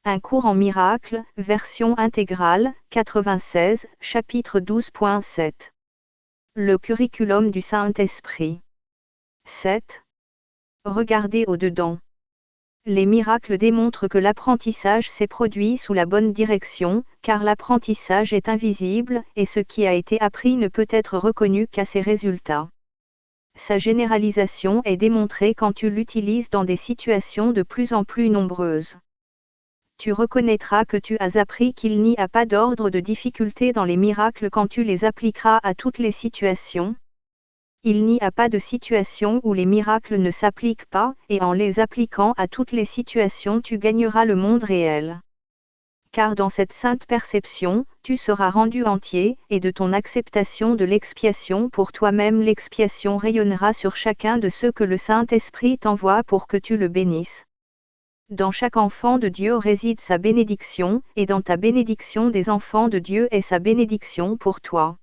Un cours en miracles, version intégrale, 96, chapitre 12.7. Le curriculum du Saint-Esprit. 7. Regardez au-dedans. Les miracles démontrent que l'apprentissage s'est produit sous la bonne direction, car l'apprentissage est invisible, et ce qui a été appris ne peut être reconnu qu'à ses résultats. Sa généralisation est démontrée quand tu l'utilises dans des situations de plus en plus nombreuses. Tu reconnaîtras que tu as appris qu'il n'y a pas d'ordre de difficulté dans les miracles quand tu les appliqueras à toutes les situations. Il n'y a pas de situation où les miracles ne s'appliquent pas, et en les appliquant à toutes les situations tu gagneras le monde réel. Car dans cette sainte perception, tu seras rendu entier, et de ton acceptation de l'expiation pour toi-même l'expiation rayonnera sur chacun de ceux que le Saint-Esprit t'envoie pour que tu le bénisses. Dans chaque enfant de Dieu réside sa bénédiction, et dans ta bénédiction des enfants de Dieu est sa bénédiction pour toi.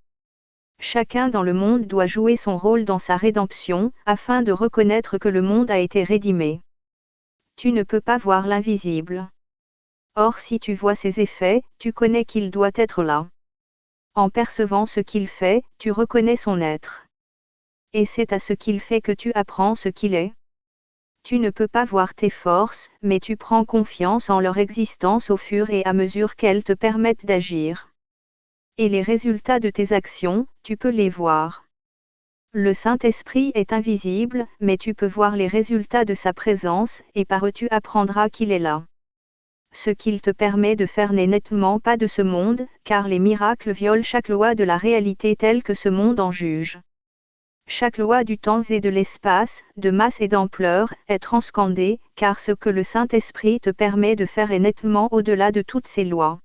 Chacun dans le monde doit jouer son rôle dans sa rédemption, afin de reconnaître que le monde a été rédimé. Tu ne peux pas voir l'invisible. Or si tu vois ses effets, tu connais qu'il doit être là. En percevant ce qu'il fait, tu reconnais son être. Et c'est à ce qu'il fait que tu apprends ce qu'il est. Tu ne peux pas voir tes forces, mais tu prends confiance en leur existence au fur et à mesure qu'elles te permettent d'agir. Et les résultats de tes actions, tu peux les voir. Le Saint-Esprit est invisible, mais tu peux voir les résultats de sa présence, et par eux tu apprendras qu'il est là. Ce qu'il te permet de faire n'est nettement pas de ce monde, car les miracles violent chaque loi de la réalité telle que ce monde en juge. Chaque loi du temps et de l'espace, de masse et d'ampleur, est transcendée, car ce que le Saint-Esprit te permet de faire est nettement au-delà de toutes ces lois.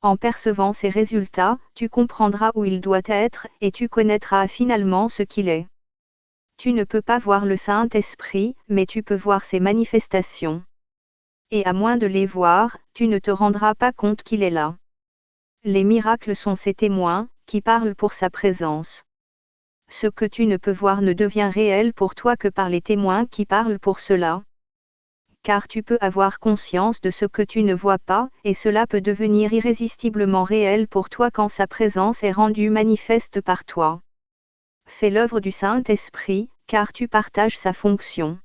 En percevant ces résultats, tu comprendras où il doit être, et tu connaîtras finalement ce qu'il est. Tu ne peux pas voir le Saint-Esprit, mais tu peux voir ses manifestations. Et à moins de les voir, tu ne te rendras pas compte qu'il est là. Les miracles sont ses témoins, qui parlent pour sa présence. Ce que tu ne peux voir ne devient réel pour toi que par les témoins qui parlent pour cela. Car tu peux avoir conscience de ce que tu ne vois pas, et cela peut devenir irrésistiblement réel pour toi quand sa présence est rendue manifeste par toi. Fais l'œuvre du Saint-Esprit, car tu partages sa fonction.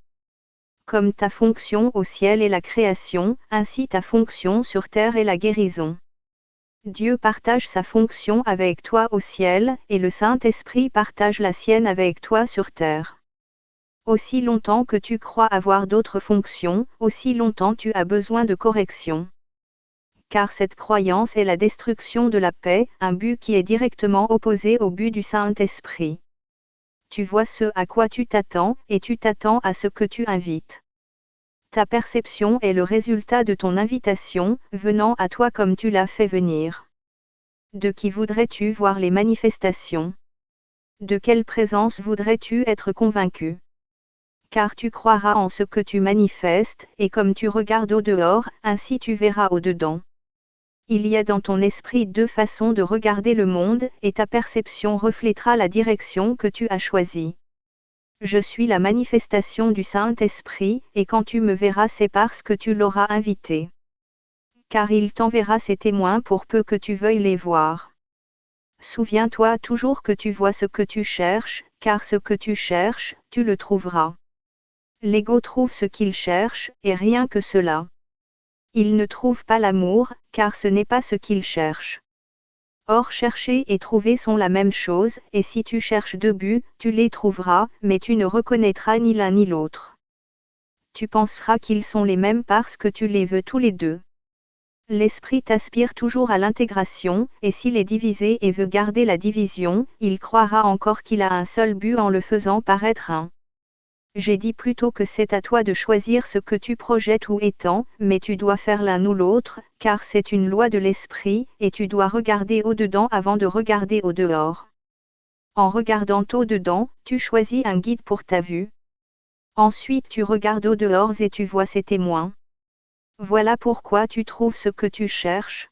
Comme ta fonction au ciel est la création, ainsi ta fonction sur terre est la guérison. Dieu partage sa fonction avec toi au ciel, et le Saint-Esprit partage la sienne avec toi sur terre. Aussi longtemps que tu crois avoir d'autres fonctions, aussi longtemps tu as besoin de correction. Car cette croyance est la destruction de la paix, un but qui est directement opposé au but du Saint-Esprit. Tu vois ce à quoi tu t'attends, et tu t'attends à ce que tu invites. Ta perception est le résultat de ton invitation, venant à toi comme tu l'as fait venir. De qui voudrais-tu voir les manifestations? De quelle présence voudrais-tu être convaincu? Car tu croiras en ce que tu manifestes, et comme tu regardes au dehors, ainsi tu verras au dedans. Il y a dans ton esprit deux façons de regarder le monde, et ta perception reflétera la direction que tu as choisie. Je suis la manifestation du Saint-Esprit, et quand tu me verras c'est parce que tu l'auras invité. Car il t'enverra ses témoins pour peu que tu veuilles les voir. Souviens-toi toujours que tu vois ce que tu cherches, car ce que tu cherches, tu le trouveras. L'ego trouve ce qu'il cherche, et rien que cela. Il ne trouve pas l'amour, car ce n'est pas ce qu'il cherche. Or chercher et trouver sont la même chose, et si tu cherches deux buts, tu les trouveras, mais tu ne reconnaîtras ni l'un ni l'autre. Tu penseras qu'ils sont les mêmes parce que tu les veux tous les deux. L'esprit aspire toujours à l'intégration, et s'il est divisé et veut garder la division, il croira encore qu'il a un seul but en le faisant paraître un. J'ai dit plutôt que c'est à toi de choisir ce que tu projettes ou étends, mais tu dois faire l'un ou l'autre, car c'est une loi de l'esprit, et tu dois regarder au-dedans avant de regarder au-dehors. En regardant au-dedans, tu choisis un guide pour ta vue. Ensuite tu regardes au-dehors et tu vois ses témoins. Voilà pourquoi tu trouves ce que tu cherches.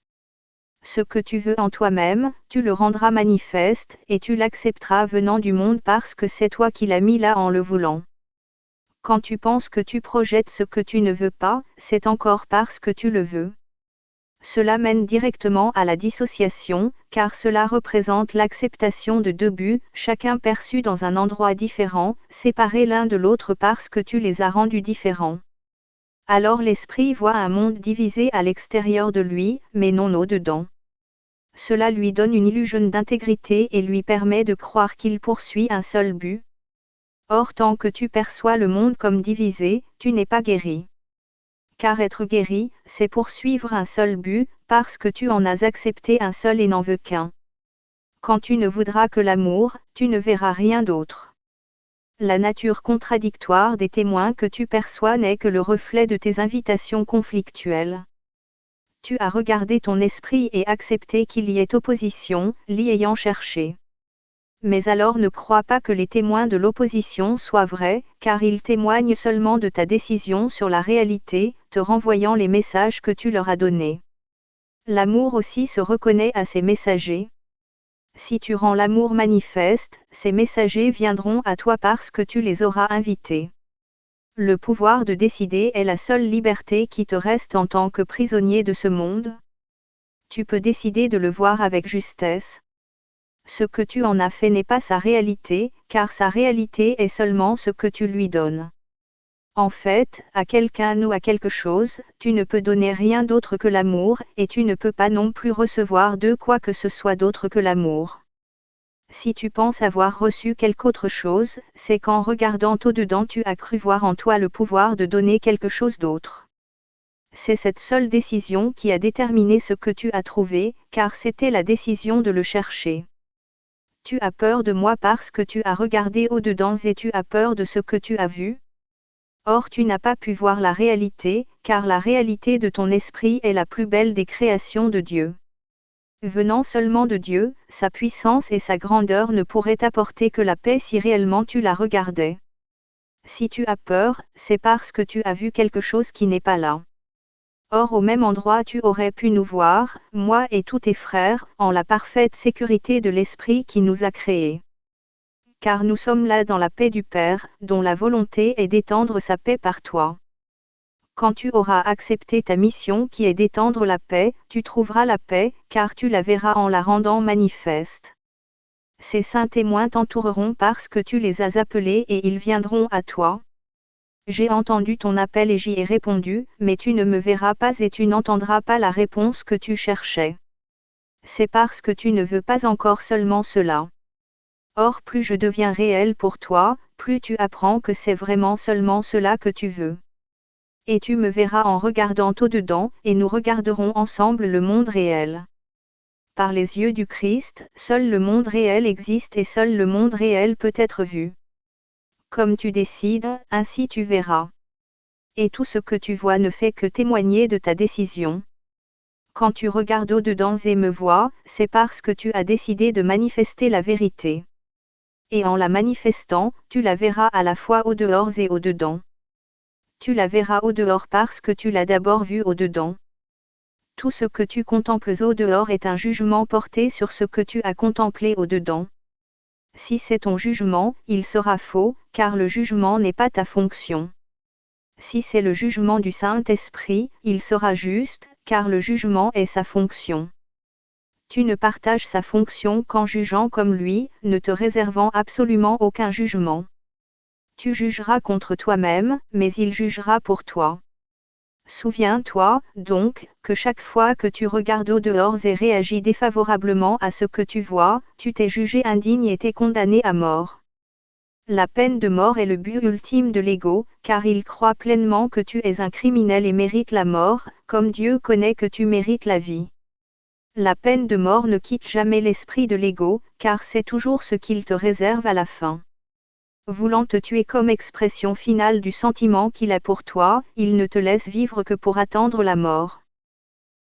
Ce que tu veux en toi-même, tu le rendras manifeste, et tu l'accepteras venant du monde parce que c'est toi qui l'as mis là en le voulant. Quand tu penses que tu projettes ce que tu ne veux pas, c'est encore parce que tu le veux. Cela mène directement à la dissociation, car cela représente l'acceptation de deux buts, chacun perçu dans un endroit différent, séparés l'un de l'autre parce que tu les as rendus différents. Alors l'esprit voit un monde divisé à l'extérieur de lui, mais non au-dedans. Cela lui donne une illusion d'intégrité et lui permet de croire qu'il poursuit un seul but. Or tant que tu perçois le monde comme divisé, tu n'es pas guéri. Car être guéri, c'est poursuivre un seul but, parce que tu en as accepté un seul et n'en veux qu'un. Quand tu ne voudras que l'amour, tu ne verras rien d'autre. La nature contradictoire des témoins que tu perçois n'est que le reflet de tes invitations conflictuelles. Tu as regardé ton esprit et accepté qu'il y ait opposition, l'y ayant cherché. Mais alors ne crois pas que les témoins de l'opposition soient vrais, car ils témoignent seulement de ta décision sur la réalité, te renvoyant les messages que tu leur as donnés. L'amour aussi se reconnaît à ses messagers. Si tu rends l'amour manifeste, ces messagers viendront à toi parce que tu les auras invités. Le pouvoir de décider est la seule liberté qui te reste en tant que prisonnier de ce monde. Tu peux décider de le voir avec justesse. Ce que tu en as fait n'est pas sa réalité, car sa réalité est seulement ce que tu lui donnes. En fait, à quelqu'un ou à quelque chose, tu ne peux donner rien d'autre que l'amour, et tu ne peux pas non plus recevoir de quoi que ce soit d'autre que l'amour. Si tu penses avoir reçu quelque autre chose, c'est qu'en regardant au-dedans tu as cru voir en toi le pouvoir de donner quelque chose d'autre. C'est cette seule décision qui a déterminé ce que tu as trouvé, car c'était la décision de le chercher. Tu as peur de moi parce que tu as regardé au-dedans et tu as peur de ce que tu as vu. Or tu n'as pas pu voir la réalité, car la réalité de ton esprit est la plus belle des créations de Dieu. Venant seulement de Dieu, sa puissance et sa grandeur ne pourraient apporter que la paix si réellement tu la regardais. Si tu as peur, c'est parce que tu as vu quelque chose qui n'est pas là. Or au même endroit tu aurais pu nous voir, moi et tous tes frères, en la parfaite sécurité de l'Esprit qui nous a créés. Car nous sommes là dans la paix du Père, dont la volonté est d'étendre sa paix par toi. Quand tu auras accepté ta mission qui est d'étendre la paix, tu trouveras la paix, car tu la verras en la rendant manifeste. Ces saints témoins t'entoureront parce que tu les as appelés et ils viendront à toi. J'ai entendu ton appel et j'y ai répondu, mais tu ne me verras pas et tu n'entendras pas la réponse que tu cherchais. C'est parce que tu ne veux pas encore seulement cela. Or plus je deviens réel pour toi, plus tu apprends que c'est vraiment seulement cela que tu veux. Et tu me verras en regardant au-dedans, et nous regarderons ensemble le monde réel. Par les yeux du Christ, seul le monde réel existe et seul le monde réel peut être vu. Comme tu décides, ainsi tu verras. Et tout ce que tu vois ne fait que témoigner de ta décision. Quand tu regardes au-dedans et me vois, c'est parce que tu as décidé de manifester la vérité. Et en la manifestant, tu la verras à la fois au dehors et au dedans. Tu la verras au dehors parce que tu l'as d'abord vue au dedans. Tout ce que tu contemples au dehors est un jugement porté sur ce que tu as contemplé au dedans. Si c'est ton jugement, il sera faux, car le jugement n'est pas ta fonction. Si c'est le jugement du Saint-Esprit, il sera juste, car le jugement est sa fonction. Tu ne partages sa fonction qu'en jugeant comme lui, ne te réservant absolument aucun jugement. Tu jugeras contre toi-même, mais il jugera pour toi. Souviens-toi, donc, que chaque fois que tu regardes au dehors et réagis défavorablement à ce que tu vois, tu t'es jugé indigne et t'es condamné à mort. La peine de mort est le but ultime de l'ego, car il croit pleinement que tu es un criminel et mérites la mort, comme Dieu connaît que tu mérites la vie. La peine de mort ne quitte jamais l'esprit de l'ego, car c'est toujours ce qu'il te réserve à la fin. Voulant te tuer comme expression finale du sentiment qu'il a pour toi, il ne te laisse vivre que pour attendre la mort.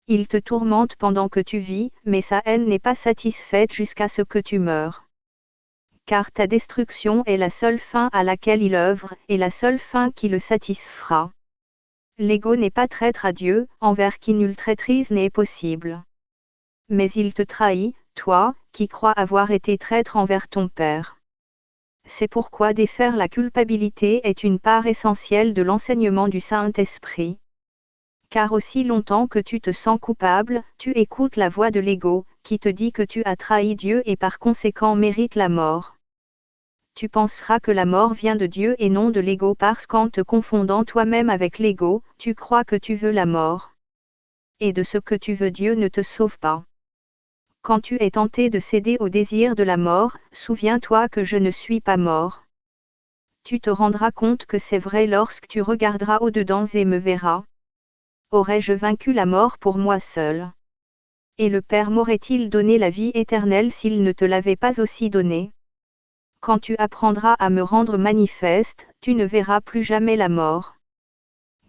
Il te tourmente pendant que tu vis, mais sa haine n'est pas satisfaite jusqu'à ce que tu meurs. Car ta destruction est la seule fin à laquelle il œuvre, et la seule fin qui le satisfera. L'ego n'est pas traître à Dieu, envers qui nulle traîtrise n'est possible. Mais il te trahit, toi, qui crois avoir été traître envers ton Père. C'est pourquoi défaire la culpabilité est une part essentielle de l'enseignement du Saint-Esprit. Car aussi longtemps que tu te sens coupable, tu écoutes la voix de l'ego, qui te dit que tu as trahi Dieu et par conséquent mérites la mort. Tu penseras que la mort vient de Dieu et non de l'ego parce qu'en te confondant toi-même avec l'ego, tu crois que tu veux la mort. Et de ce que tu veux Dieu ne te sauve pas. Quand tu es tenté de céder au désir de la mort, souviens-toi que je ne suis pas mort. Tu te rendras compte que c'est vrai lorsque tu regarderas au-dedans et me verras. Aurais-je vaincu la mort pour moi seul? Et le Père m'aurait-il donné la vie éternelle s'il ne te l'avait pas aussi donnée? Quand tu apprendras à me rendre manifeste, tu ne verras plus jamais la mort.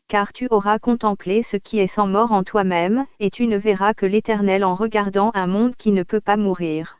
Car tu auras contemplé ce qui est sans mort en toi-même, et tu ne verras que l'Éternel en regardant un monde qui ne peut pas mourir.